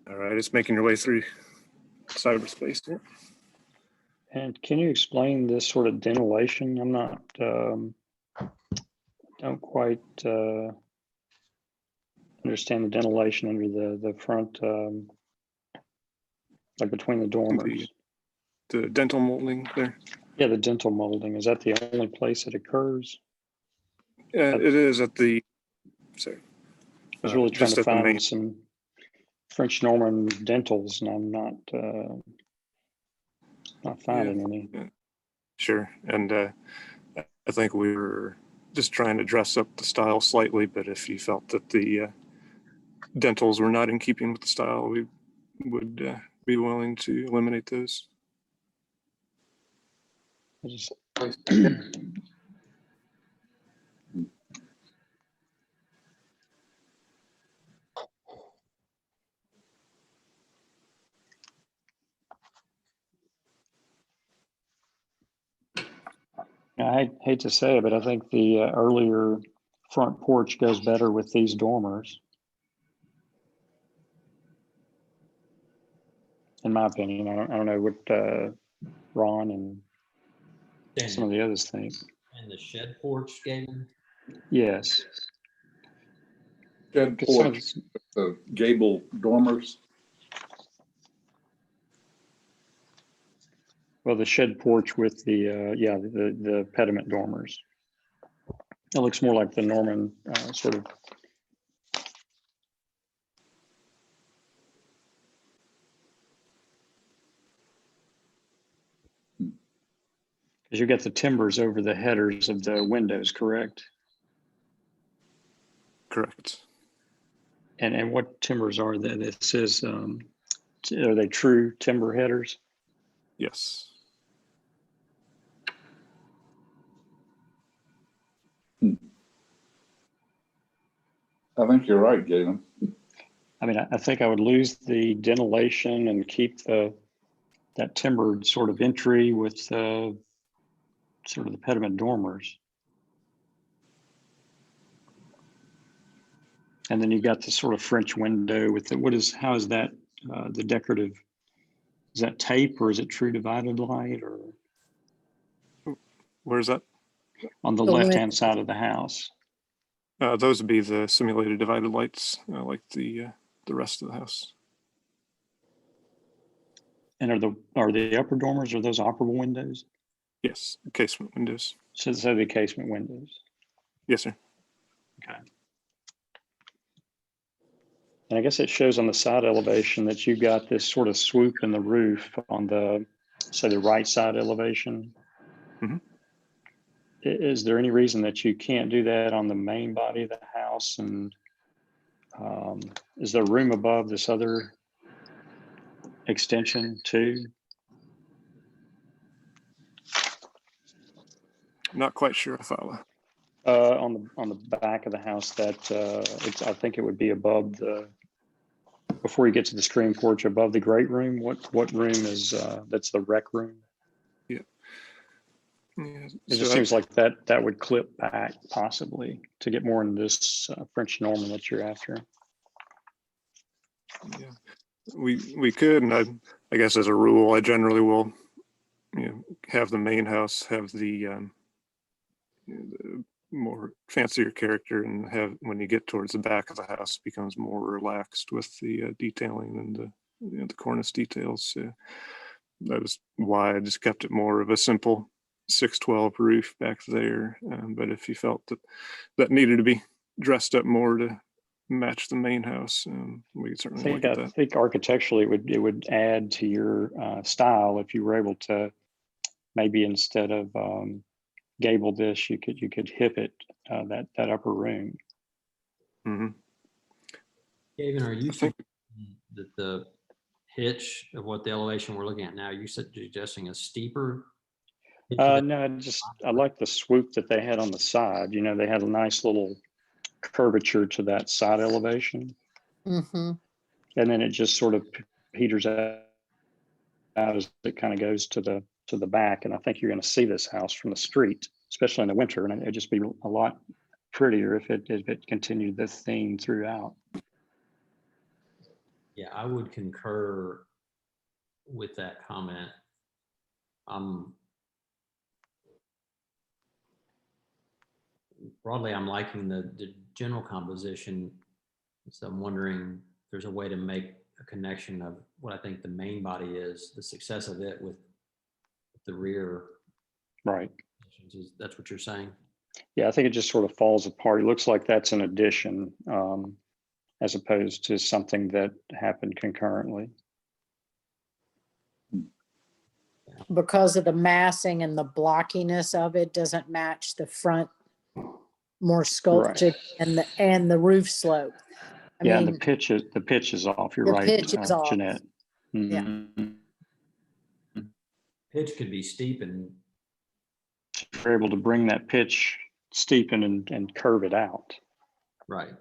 All right, it's making your way through cyberspace here. And can you explain this sort of dentilation? I'm not, don't quite understand the dentilation under the front, like between the dormers. The dental molding there. Yeah, the dental molding. Is that the only place it occurs? Yeah, it is at the, sorry. I was really trying just to at the main- find some French Norman dentals, and I'm not finding any. Yeah. Sure, and I think we were just trying to dress up the style slightly, but if you felt that the dentals were not in keeping with the style, we would be willing to eliminate those. I just- I hate to say it, but I think the earlier front porch goes better with these dormers. In my opinion, I don't know what Ron and some of the others think. And the shed porch gable? Yes. Shed Get some of porch, this- the gable dormers. Well, the shed porch with the pediment dormers. It looks more like the Norman sort of. Because you got the timbers over the headers of the windows, correct? Correct. And what timbers are they? It says, are they true timber headers? Yes. I think you're right, Galen. I mean, I think I would lose the dentilation and keep that timbered sort of entry with sort of the pediment dormers. And then you got the sort of French window with the, how is that the decorative, is that tape or is it true divided light or? Where's that? On the The win- left-hand side of the house. Those would be the simulated divided lights, like the rest of the house. And are the upper dormers, are those operable windows? Yes, casement windows. So the casement windows. Yes, sir. Okay. And I guess it shows on the side elevation that you've got this sort of swoop in the roof on the, say, the right side elevation. Mhm. Is there any reason that you can't do that on the main body of the house? And is there room above this other extension too? Not quite sure I follow. On the back of the house, that I think it would be above the, before you get to the screen porch, above the great room. What room is that's the rec room? Yeah, It so just seems like that would clip back possibly to get more in this French Norman that you're after. yeah, we could, and I guess as a rule, I generally will, have the main house have the more fancier character, and have, when you get towards the back of the house, becomes more relaxed with the detailing and the cornice details. That is why I just kept it more of a simple 612 roof back there. But if you felt that needed to be dressed up more to match the main house, we could certainly look at I that. think architecturally it would add to your style if you were able to, maybe instead of gable this, you could hip it that upper room. Mm-hmm. Gavin, are you I think- that the pitch of what the elevation we're looking at now, you said suggesting a steeper? pitch of it? No, I like the swoop that they had on the side. They had a nice little curvature to that side elevation, Mm-hmm. and then it just sort of peters out as it kind of goes to the back. And I think you're going to see this house from the street, especially in the winter, and it'd just be a lot prettier if it continued the theme throughout. Yeah, I would concur with that comment. Broadly, I'm liking the general composition. So I'm wondering if there's a way to make a connection of what I think the main body is, the success of it with the rear. Right. That's what you're saying? Yeah, I think it just sort of falls apart. It looks like that's an addition, as opposed to something that happened concurrently. Because of the massing and the blockiness of it doesn't match the front more sculpted and the roof slope. I Yeah, mean, and the pitch is off. You're the right, pitch is off. Jeanette. Yeah. Mhm. Pitch could be steep and If you're able to bring that pitch steepen and curve it out, right.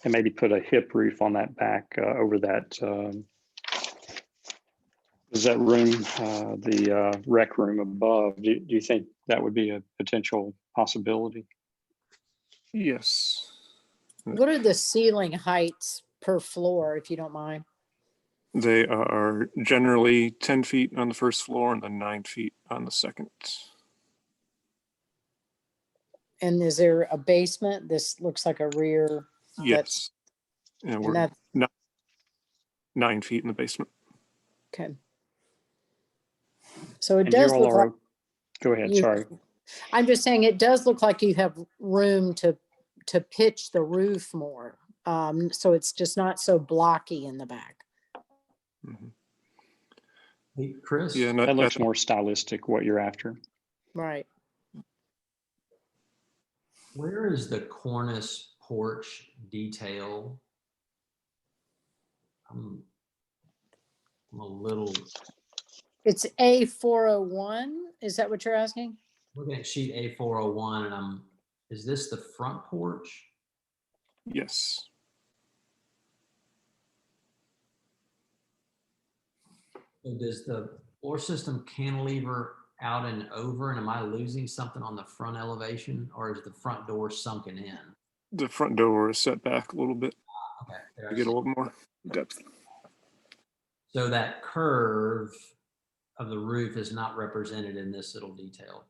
and maybe put a hip roof on that back over that. Is that room, the rec room above? Do you think that would be a potential possibility? Yes, What are the ceiling heights per floor, if you don't mind? they are generally 10 feet on the first floor and then 9 feet on the second. And is there a basement? This looks like a rear. Yes, and And we're that's not 9 feet in the basement. okay. So it And does you all look like are, go ahead, you- sorry. I'm just saying it does look like you have room to pitch the roof more. So it's just not so blocky in the back. Mhm. Hey, Chris? Yeah, and That looks more stylistic, what you're after. Right. Where is the cornice porch detail? I'm a little, It's A401. Is that what you're asking? looking at sheet A401 and is this the front porch? yes. So does the floor system cantilever out and over, and am I losing something on the front elevation, or is the front door sunken in? The front door is set back a little bit Okay. there to I get a see. little more depth. So that curve of the roof is not represented in this little detail.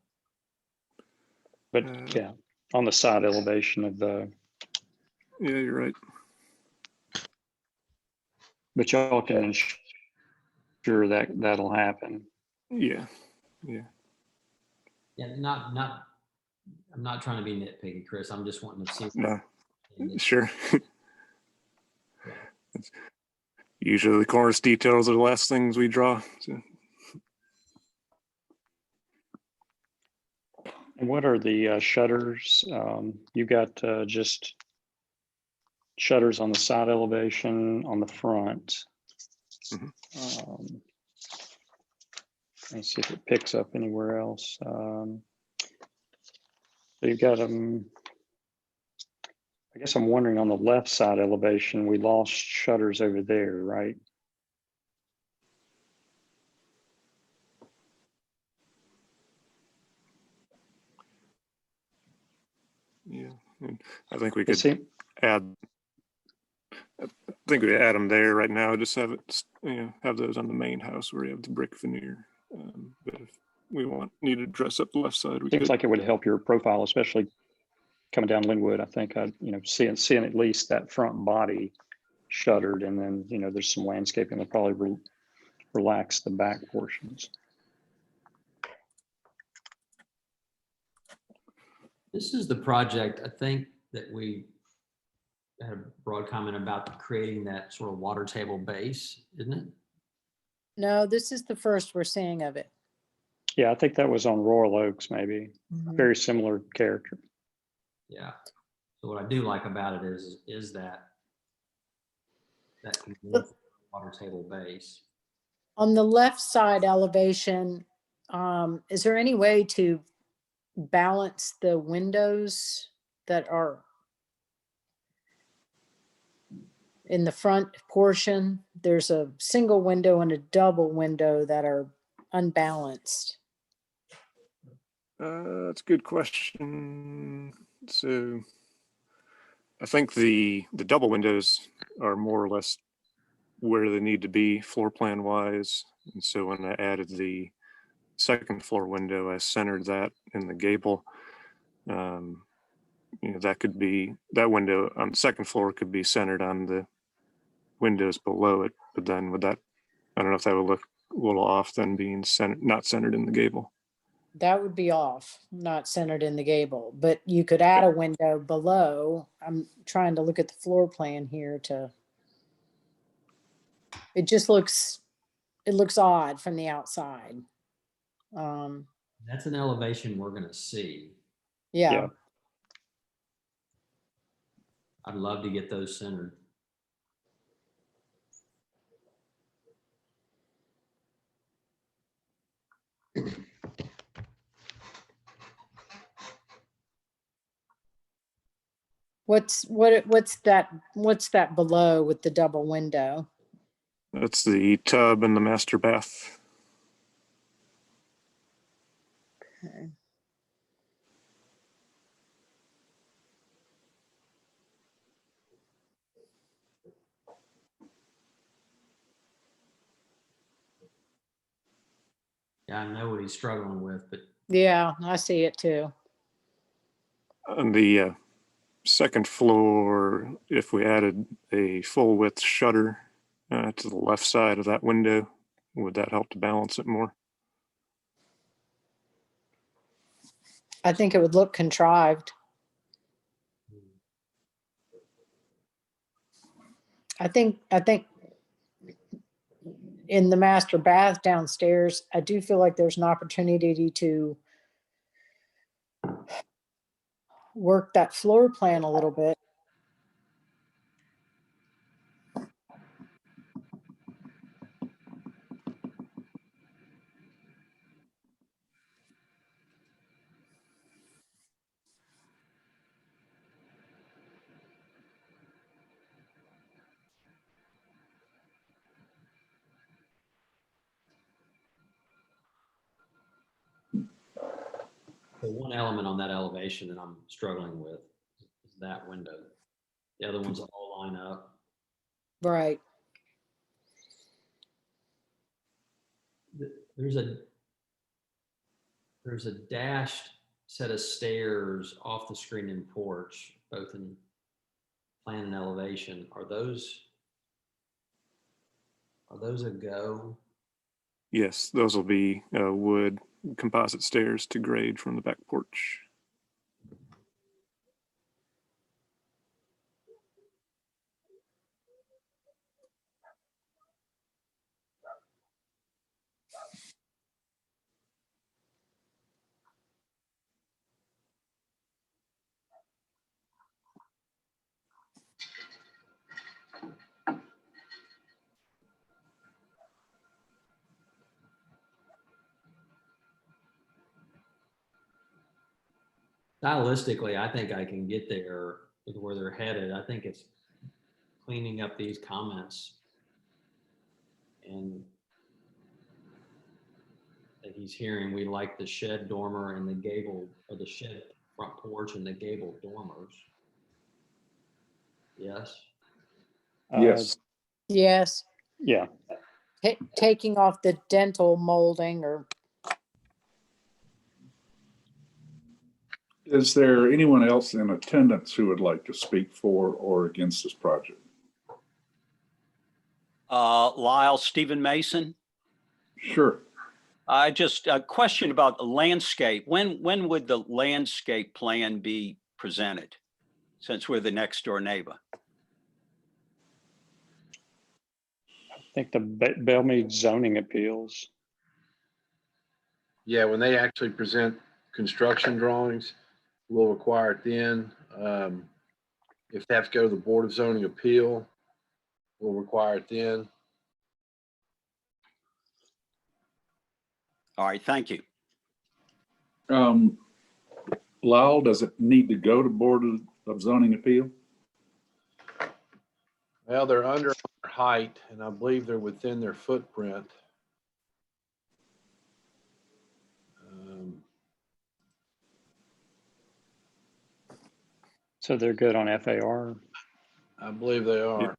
But yeah, on the side elevation of the, Yeah, you're right. but y'all can ensure that that'll happen. Yeah. Yeah, I'm not trying to be nitpicky, Chris. I'm just wanting to see. No, sure. Usually the Cornice details are the last things we draw. So. And what are the shutters? You got just shutters on the side elevation on the front. Mhm. Let's see if it picks up anywhere else. So you've got them. I guess I'm wondering on the left side elevation, we lost shutters over there, right? Yeah, and I think we It could seem- add. I think we add them there right now. Just have it, have those on the main house where you have the brick veneer. But if we need to dress up the left side, we Seems could. like it would help your profile, especially coming down Linwood. I think seeing at least that front body shuttered, and then there's some landscaping that probably relax the back portions. This is the project, I think, that we had a broad comment about creating that sort of water table base, isn't it? No, this is the first we're seeing of it. Yeah, I think that was on Royal Oaks, maybe. Very similar character. Yeah. So what I do like about it is that water table base. On the left side elevation, is there any way to balance the windows that are in the front portion? There's a single window and a double window that are unbalanced. That's a good question. So I think the double windows are more or less where they need to be floor plan wise. And so when I added the second floor window, I centered that in the gable. That window on the second floor could be centered on the windows below it, but then I don't know if that would look a little off then being not centered in the gable. That would be off, not centered in the gable, but you could add a window below. I'm trying to look at the floor plan here it looks odd from the outside. That's an elevation we're going to see. Yeah. I'd love to get those centered. What's that below with the double window? That's the tub and the master bath. Okay. Yeah, I know what he's struggling with, but Yeah, I see it too. On the second floor, if we added a full width shutter to the left side of that window, would that help to balance it more? I think it would look contrived. I think in the master bath downstairs, I do feel like there's an opportunity to work that floor plan a little bit. the one element on that elevation that I'm struggling with is that window. The other ones all line up. Right. there's a dashed set of stairs off the screen in Porch, both in plan and elevation. Are those a go? Yes, those will be wood composite stairs to grade from the back porch. Stylistically, I think I can get there with where they're headed. I think it's cleaning up these comments and that he's hearing. We like the shed dormer and the gable, or the shed front porch and the gable dormers. Yes. Yes. Yes, Yeah, taking off the dental molding or, Is there anyone else in attendance who would like to speak for or against this project? Lyle, Stephen Mason. Sure. I just a question about the landscape. When would the landscape plan be presented, since we're the next door neighbor? I think the Belmead zoning appeals. Yeah, when they actually present construction drawings, we'll require it then. If they have to go to the Board of Zoning Appeal, we'll require it then. All right, thank you. Lyle, does it need to go to Board of Zoning Appeal? Well, they're under our height, and I believe they're within their footprint. So they're good on FAR. I believe they are.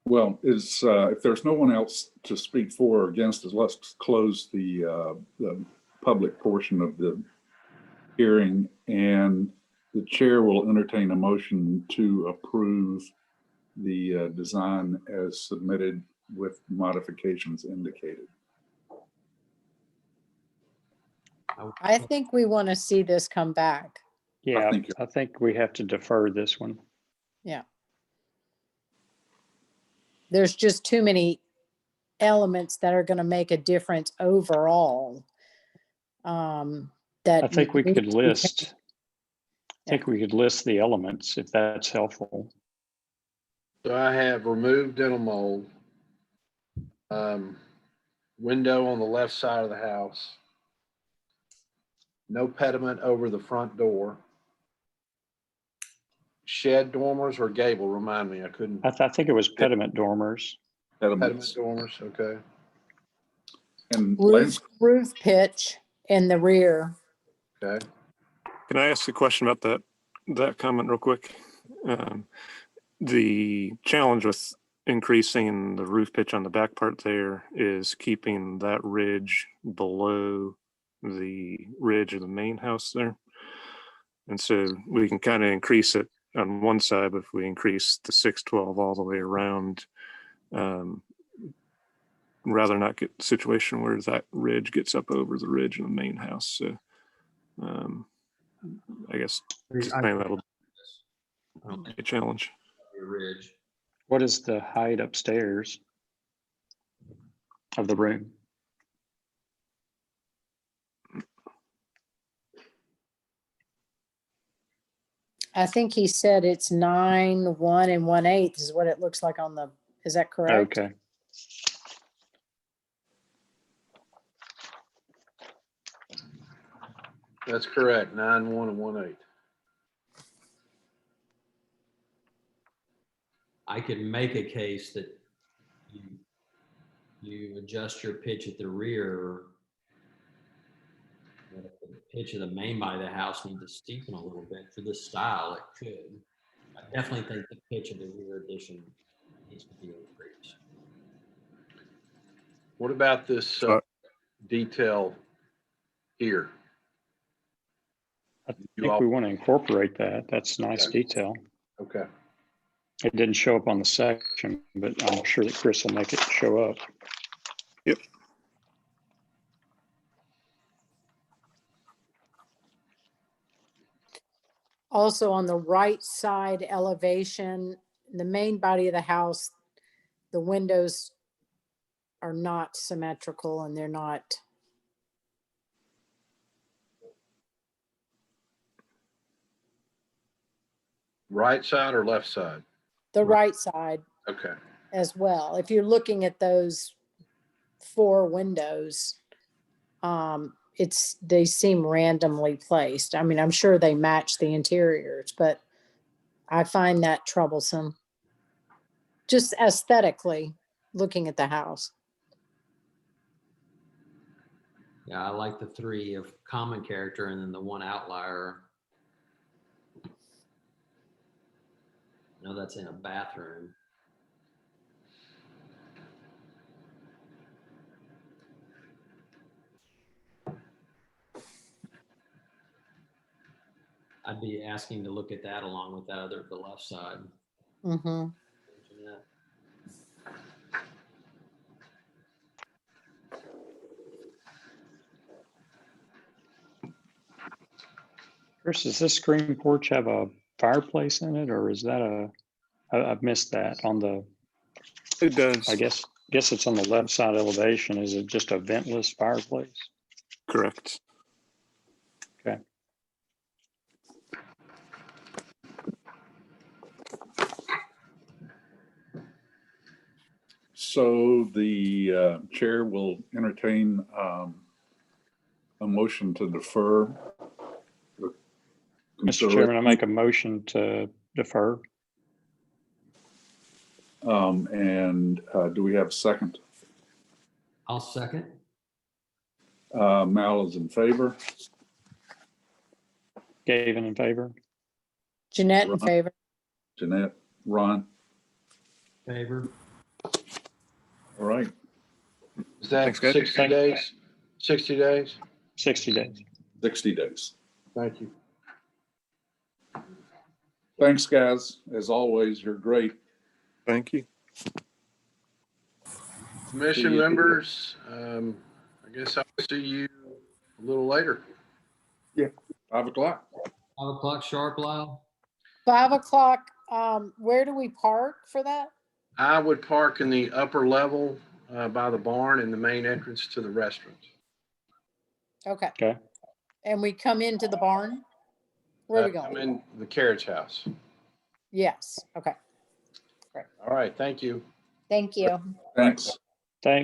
Well, if there's no one else to speak for or against us, let's close the public portion of the hearing, and the chair will entertain a motion to approve the design as submitted with modifications indicated. I think we want to see this come back. Yeah, think I think we have to defer this one. Yeah. There's just too many elements that are going to make a difference overall. That I think we need could to be list. I think we could list the elements if that's helpful. So I have removed dental mold, window on the left side of the house, no pediment over the front door, shed dormers or gable, remind me, I couldn't. I think it was pediment dormers. Pediment dormers, okay. And roof pitch in the rear. Okay. Can I ask a question about that comment real quick? The challenge with increasing the roof pitch on the back part there is keeping that ridge below the ridge of the main house there. And so we can kind of increase it on one side, but if we increase the 612 all the way around, rather not get a situation where that ridge gets up over the ridge of the main house. So I guess just maybe that'll be a challenge. Ridge. What is the height upstairs of the room? I think he said it's 9, 1 1/8 is what it looks like on the, is that correct? Okay. That's correct, 9, 1 1/8. I could make a case that you adjust your pitch at the rear. But if the pitch of the main body of the house needs to steepen a little bit for this style, it could. I definitely think the pitch of the rear addition needs to be increased. What about this detail here? I You think all- we want to incorporate that. That's nice Okay. detail. Okay. It didn't show up on the section, but I'm sure that Chris will make it show up. Yep. Also on the right side elevation, the main body of the house, the windows are not symmetrical and they're not. Right side or left side? The right side Okay. as well. If you're looking at those 4 windows, they seem randomly placed. I mean, I'm sure they match the interiors, but I find that troublesome. Just aesthetically, looking at the house. Yeah, I like the 3 of common character and then the 1 outlier. No, that's in a bathroom. I'd be asking to look at that along with that other, the left side. Mm-hmm. Chris, does this screen porch have a fireplace in it, or is that I've missed that on the, It does. I guess it's on the left side elevation. Is it just a ventless fireplace? Correct. Okay. So the chair will entertain a motion to defer. Mr. Chairman, I make a motion to defer. And do we have a second? I'll second. Mal is in favor. Gavin in favor. Jeanette in favor. Jeanette, Ron. Favor. All right. Is that Thanks, guys. 60 days? 60 days? 60 days. 60 days. Thank you. Thanks, guys. As always, you're great. Thank you. Commission See you. members, I guess I'll see you a little later. 5 o'clock. 5 o'clock sharp, Lyle? 5 o'clock, where do we park for that? I would park in the upper level by the barn and the main entrance to the restaurant. Okay. Okay. And we come into the barn? Where are we I'm going? in the carriage house. Yes, okay. All right, thank you. Thank you. Thanks. Thank